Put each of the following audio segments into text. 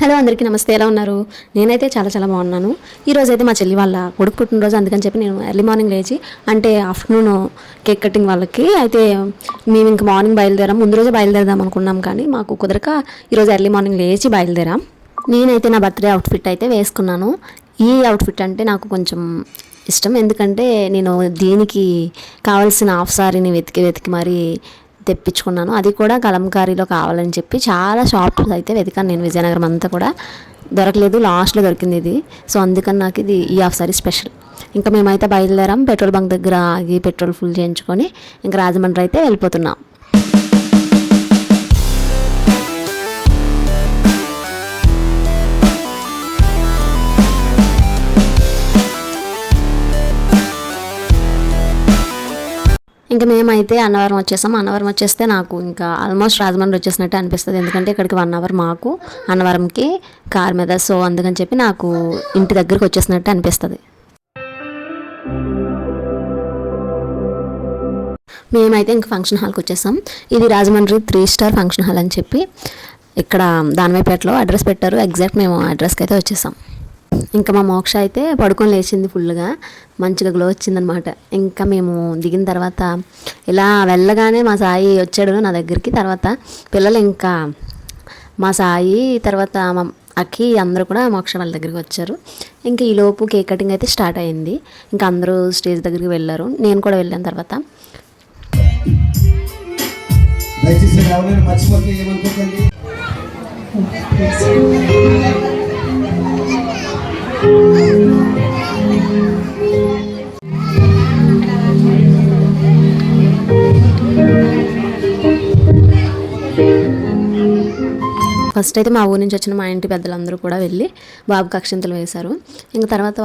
Hello అందరికీ నమస్తే, ఎలా ఉన్నారు? నేనైతే చాలా చాలా బాగున్నాను. ఈరోజు అయితే మా చెల్లి వాళ్ళ కొడుకు పుట్టినరోజు, అందుకని చెప్పి నేను ఎర్లీ మార్నింగ్ లేచి అంటే ఆఫ్టర్నూన్ కేక్ కటింగ్ వాళ్ళకి అయితే మేము ఇంక మార్నింగ్ బయలుదేరాం. ముందు రోజే బయలుదేరదాం అనుకున్నాం, కానీ మాకు కుదరక ఈరోజు ఎర్లీ మార్నింగ్ లేచి బయలుదేరాం. నేనైతే నా బర్త్డే అవుట్ఫిట్ అయితే వేసుకున్నాను. ఈ అవుట్ఫిట్ అంటే నాకు కొంచెం ఇష్టం, ఎందుకంటే నేను దీనికి కావాల్సిన హాఫ్ సారీని వెతికి మరీ తెప్పించుకున్నాను. అది కూడా కలంకారీలో కావాలని చెప్పి చాలా షాప్స్ అయితే వెతికాను నేను. విజయనగరం అంతా కూడా దొరకలేదు, లాస్ట్లో దొరికింది ఇది. సో అందుకని నాకు ఇది ఈ హాఫ్ సారీ స్పెషల్. ఇంకా మేమైతే బయలుదేరాం. పెట్రోల్ బంక్ దగ్గర ఆగి పెట్రోల్ ఫుల్ చేయించుకొని ఇంకా రాజమండ్రి అయితే వెళ్ళిపోతున్నాం. ఇంకా మేమైతే అన్నవరం వచ్చేసాం. అన్నవరం వచ్చేస్తే నాకు ఇంకా ఆల్మోస్ట్ రాజమండ్రి వచ్చేసినట్టు అనిపిస్తుంది, ఎందుకంటే ఇక్కడికి 1 అవర్ మాకు అన్నవరంకి కార్ మీద. సో అందుకని చెప్పి నాకు ఇంటి దగ్గరికి వచ్చేసినట్టు అనిపిస్తుంది. మేమైతే ఇంక ఫంక్షన్ హాల్కి వచ్చేసాం. ఇది రాజమండ్రి 3 స్టార్ ఫంక్షన్ హాల్ అని చెప్పి ఇక్కడ దానివైపేటలో అడ్రస్ పెట్టారు. ఎగ్జాక్ట్ మేము అడ్రస్కి అయితే వచ్చేసాం. ఇంకా మా మోక్ష అయితే పడుకొని లేచింది, ఫుల్గా మంచిగా గ్లో వచ్చిందనమాట. ఇంకా మేము దిగిన తర్వాత ఇలా వెళ్ళగానే మా సాయి వచ్చాడు నా దగ్గరికి. తర్వాత పిల్లలు ఇంకా మా సాయి తర్వాత మా అక్కి అందరూ కూడా మోక్ష వాళ్ళ దగ్గరికి వచ్చారు. ఇంకా ఈలోపు కేక్ కటింగ్ అయితే స్టార్ట్ అయింది. ఇంకా అందరూ స్టేజ్ దగ్గరికి వెళ్ళారు, నేను కూడా వెళ్ళాను. తర్వాత ఫస్ట్ అయితే మా ఊరి నుంచి వచ్చిన మా ఇంటి పెద్దలందరూ కూడా వెళ్ళి బాబుకి అక్షింతలు వేశారు. ఇంకా తర్వాత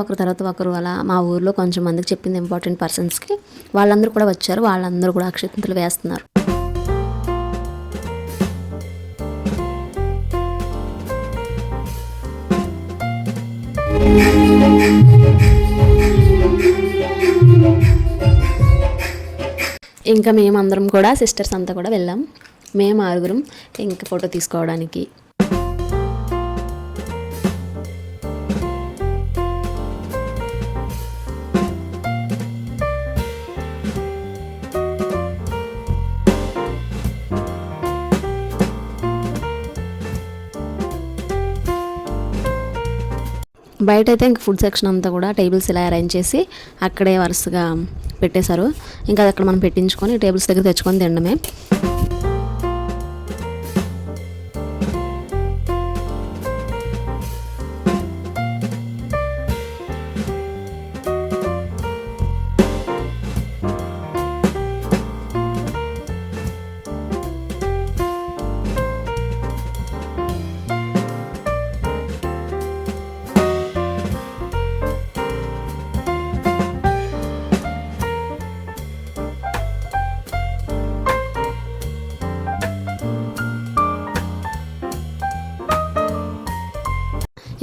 ఒకరు అలా మా ఊర్లో కొంచెం మందికి చెప్పింది ఇంపార్టెంట్ పర్సన్స్కి, వాళ్ళందరూ కూడా వచ్చారు. వాళ్ళందరూ కూడా అక్షింతలు వేస్తున్నారు. ఇంకా మేమందరం కూడా సిస్టర్స్ అంతా కూడా వెళ్ళాం. మేము 6 ఇంకా ఫోటో తీసుకోవడానికి. బయట అయితే ఇంక ఫుడ్ సెక్షన్ అంతా కూడా టేబుల్స్ ఇలా అరేంజ్ చేసి అక్కడే వరుసగా పెట్టేశారు. ఇంకా అది అక్కడ మనం పెట్టించుకొని టేబుల్స్ దగ్గర తెచ్చుకొని తినడమే.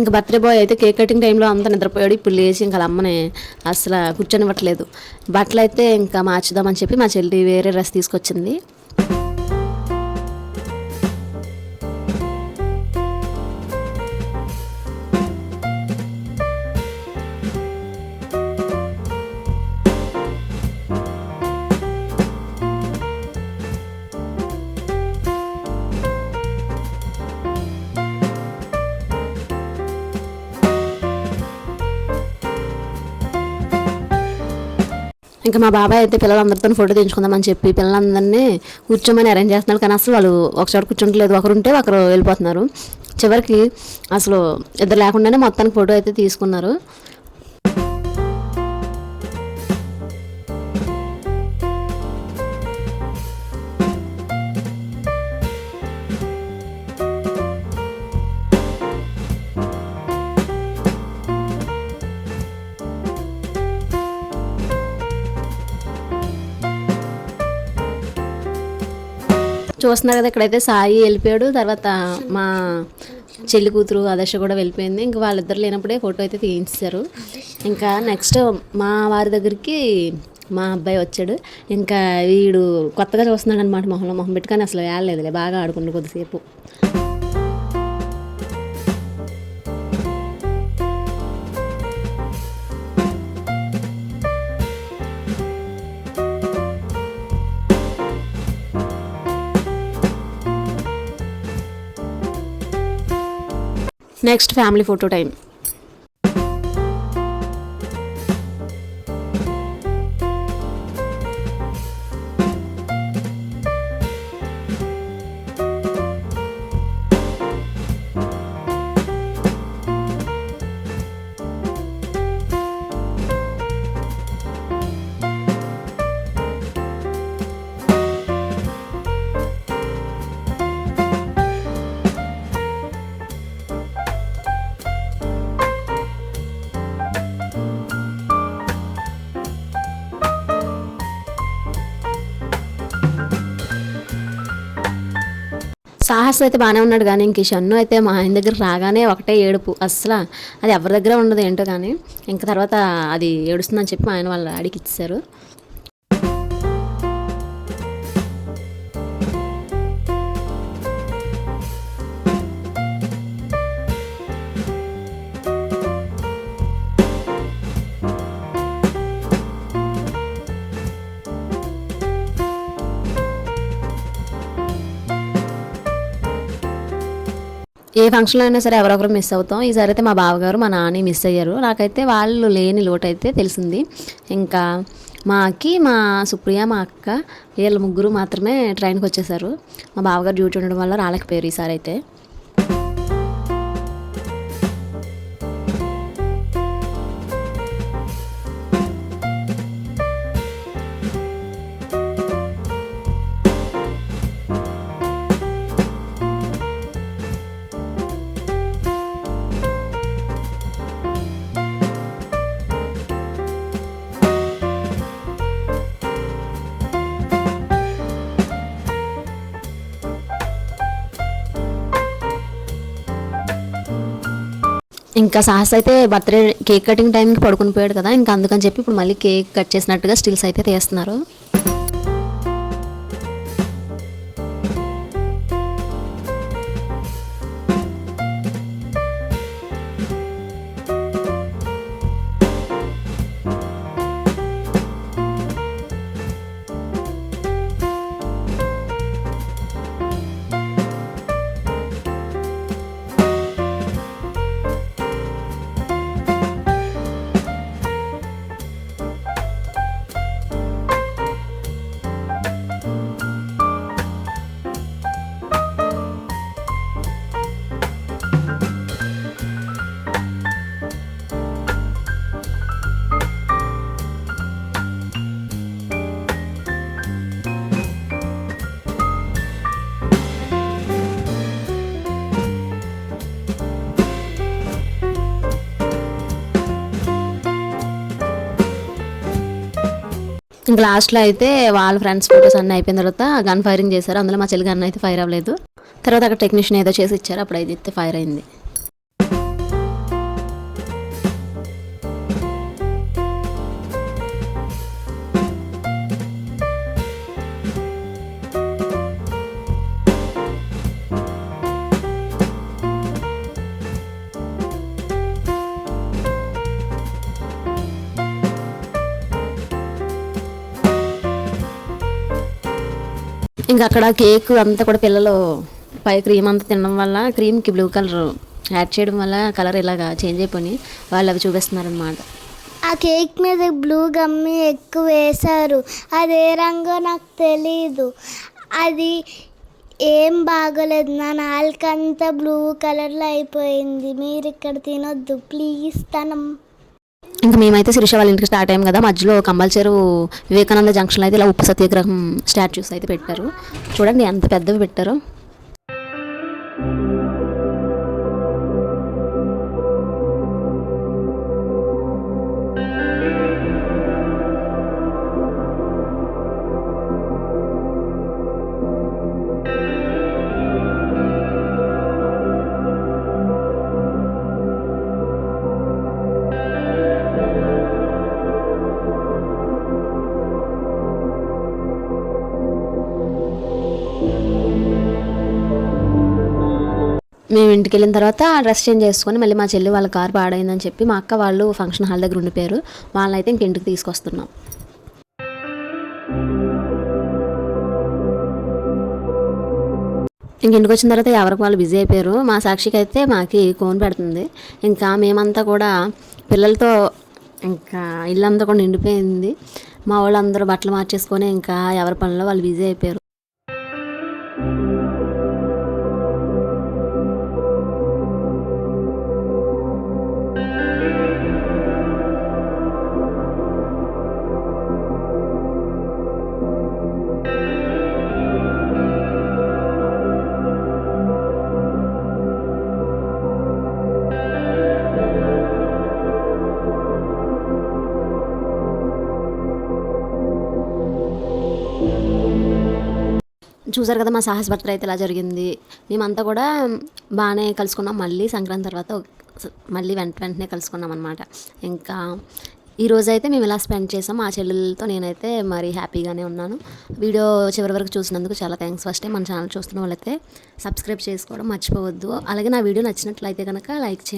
ఇంకా బర్త్డే బాయ్ అయితే కేక్ కటింగ్ టైంలో అంతా నిద్రపోయాడు. ఇప్పుడు లేచి ఇంకా అమ్మని అసలు కూర్చొనివ్వట్లేదు. బట్టలు అయితే ఇంకా మార్చుదామని చెప్పి మా చెల్లి వేరే డ్రెస్ తీసుకొచ్చింది. ఇంకా మా బాబాయ్ అయితే పిల్లలందరితో ఫోటో తెచ్చుకుందామని చెప్పి పిల్లలందరినీ కూర్చోమని అరేంజ్ చేస్తున్నారు, కానీ అసలు వాళ్ళు ఒకచోట కూర్చుంటలేదు. ఒకరు ఉంటే ఒకరు వెళ్ళిపోతున్నారు. చివరికి అసలు ఇద్దరు లేకుండానే మొత్తానికి ఫోటో అయితే తీసుకున్నారు. చూస్తున్నారు కదా, ఇక్కడైతే సాయి వెళ్ళిపోయాడు. తర్వాత మా చెల్లి కూతురు ఆదర్శ కూడా వెళ్ళిపోయింది. ఇంకా వాళ్ళిద్దరు లేనప్పుడే ఫోటో అయితే తీయించారు. ఇంకా నెక్స్ట్ మా వారి దగ్గరికి మా అబ్బాయి వచ్చాడు. ఇంకా వీడు కొత్తగా చూస్తున్నాడు అనమాట, మొహం పెట్టుకొని అసలు వేయలేదులే, బాగా ఆడుకుండు కొద్దిసేపు. Next family photo time. Sahas అయితే బాగానే ఉన్నాడు, కానీ ఇంక షన్ను అయితే మా ఆయన దగ్గర రాగానే ఒకటే ఏడుపు. అస్సలు అది ఎవరి దగ్గర ఉండదు ఏంటో, కానీ ఇంకా తర్వాత అది ఏడుస్తుందని చెప్పి మా ఆయన వాళ్ళ డాడీకి ఇచ్చేసారు. ఏ ఫంక్షన్లో అయినా సరే ఎవరొకరు మిస్ అవుతాం. ఈసారి అయితే మా బావగారు మా నాని మిస్ అయ్యారు. నాకైతే వాళ్ళు లేని లోటు అయితే తెలిసింది. ఇంకా మా అక్కి, మా సుప్రియ, మా అక్క వీళ్ళు ముగ్గురు మాత్రమే ట్రైన్కి వచ్చేసారు. మా బావగారు డ్యూటీ ఉండడం వల్ల రాలేకపోయారు ఈసారి అయితే. ఇంకా సాహస్ అయితే బర్త్డే కేక్ కటింగ్ టైంకి పడుకుని పోయాడు కదా, ఇంకా అందుకని చెప్పి ఇప్పుడు మళ్ళీ కేక్ కట్ చేసినట్టుగా స్టిల్స్ అయితే తీస్తున్నారు. ఇంకా లాస్ట్లో అయితే వాళ్ళ ఫ్రెండ్స్ ఫోటోస్ అన్నీ అయిపోయిన తర్వాత గన్ ఫైరింగ్ చేశారు. అందులో మా చెల్లి గన్ అయితే ఫైర్ అవ్వలేదు. తర్వాత అక్కడ టెక్నీషియన్ ఏదో చేసి ఇచ్చారు, అప్పుడు అయితే ఫైర్ అయింది. ఇంకా అక్కడ కేక్ అంతా కూడా పిల్లలు పై క్రీమ్ అంతా తినడం వల్ల క్రీమ్కి బ్లూ కలర్ యాడ్ చేయడం వల్ల కలర్ ఇలాగా చేంజ్ అయిపోయి వాళ్ళు అవి చూపిస్తున్నారు అనమాట. ఆ కేక్ మీద బ్లూ గమ్మి ఎక్కువ వేశారు. అది ఏ రంగో నాకు తెలీదు. అది ఏం బాగోలేదు. నా నాలుకంతా బ్లూ కలర్లో అయిపోయింది. మీరు ఇక్కడ తినొద్దు ప్లీజ్ తనం. ఇంకా మేమైతే శిరీష వాళ్ళ ఇంటికి స్టార్ట్ అయ్యాం కదా, మధ్యలో కంబల్చెరు వివేకానంద జంక్షన్లో అయితే ఇలా ఉప్పు సత్యాగ్రహం స్టాచ్యూస్ అయితే పెట్టారు. చూడండి ఎంత పెద్దవి పెట్టారో. మేము ఇంటికి వెళ్ళిన తర్వాత డ్రెస్ చేంజ్ చేసుకొని మళ్ళీ మా చెల్లి వాళ్ళ కారు పాడైందని చెప్పి మా అక్క వాళ్ళు ఫంక్షన్ హాల్ దగ్గర ఉండిపోయారు. వాళ్ళని అయితే ఇంక ఇంటికి తీసుకొస్తున్నాం. ఇంటికి వచ్చిన తర్వాత ఎవరికి వాళ్ళు బిజీ అయిపోయారు. మా సాక్షికి అయితే మాకి కోన్ పెడుతుంది. ఇంకా మేమంతా కూడా పిల్లలతో ఇంకా ఇల్లంతా కూడా నిండిపోయింది. మా వాళ్ళందరూ బట్టలు మార్చేసుకొని ఇంకా ఎవరి పనిలో వాళ్ళు బిజీ అయిపోయారు. చూసారు కదా మా సాహస్ బర్త్డే అయితే ఇలా జరిగింది. మేమంతా కూడా బాగానే కలుసుకున్నాం. మళ్ళీ సంక్రాంతి తర్వాత మళ్ళీ వెంటనే కలుసుకున్నాం అనమాట. ఇంకా ఈరోజు అయితే మేము ఇలా స్పెండ్ చేసాం. మా చెల్లెలతో నేనైతే మరి హ్యాపీగానే ఉన్నాను. వీడియో చివరి వరకు చూసినందుకు చాలా థ్యాంక్స్. ఫస్ట్ టైం మన ఛానల్ చూస్తున్న వాళ్ళైతే సబ్స్క్రైబ్ చేసుకోవడం మర్చిపోవద్దు. అలాగే నా వీడియో నచ్చినట్లయితే కనుక లైక్ చేయండి.